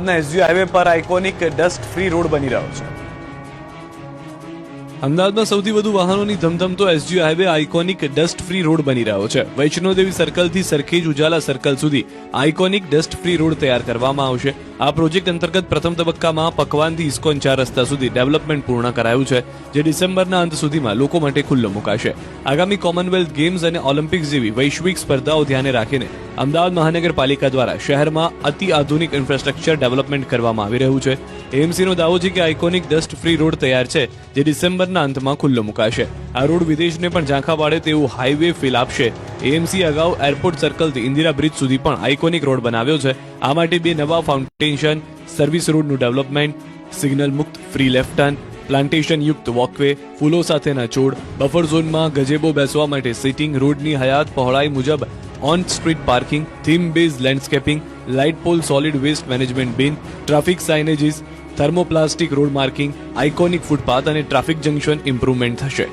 અમદાવાદના SG highway પર iconic dust free road બની રહ્યો છે। અમદાવાદમાં સૌથી વધુ વાહનોની ધમધમતો SG highway iconic dust free road બની રહ્યો છે। વૈષ્ણોદેવી સર્કલથી સરખેજ ઉજાલા સર્કલ સુધી આઇકોનિક ડસ્ટ ફ્રી રોડ તૈયાર કરવામાં આવશે। આ પ્રોજેક્ટ અંતર્ગત પ્રથમ તબક્કામાં પકવાનથી ઇસ્કોન 4 રસ્તા સુધી ડેવલપમેન્ટ પૂર્ણ કરાયું છે, જે ડિસેમ્બરના અંત સુધીમાં લોકો માટે ખુલ્લો મુકાશે। આગામી કોમનવેલ્થ ગેમ્સ અને ઓલિમ્પિક્સ જેવી વૈશ્વિક સ્પર્ધાઓ ધ્યાને રાખીને અમદાવાદ મહાનગરપાલિકા દ્વારા શહેરમાં અતિ આધુનિક ઇન્ફ્રાસ્ટ્રક્ચર ડેવલપમેન્ટ કરવામાં આવી રહ્યું છે। એએમસીનો દાવો છે કે આઇકોનિક ડસ્ટ ફ્રી રોડ તૈયાર છે, જે ડિસેમ્બરના અંતમાં ખુલ્લો મુકાશે। આ રોડ વિદેશને પણ ઝાંખા પાડે તેવું હાઈવે ફીલ આપશે। એએમસી અગાઉ એરપોર્ટ સર્કલથી ઇન્દિરા બ્રિજ સુધી પણ આઇકોનિક રોડ બનાવ્યો છે। આ માટે 2 નવા ફાઉન્ટેશન, સર્વિસ રોડનું ડેવલપમેન્ટ, સિગ્નલ મુક્ત ફ્રી લેફ્ટ ટર્ન, પ્લાન્ટેશન યુક્ત વોકવે, ફૂલો સાથેના છોડ, બફર ઝોનમાં ગજેબો બેસવા માટે સિટિંગ, રોડની હયાત પહોળાઈ મુજબ on street parking, theme base landscaping, light pole, solid waste management bin, traffic signages, thermoplastic road marking, iconic footpath અને ટ્રાફિક જંકશન ઇમ્પ્રુવમેન્ટ થશે।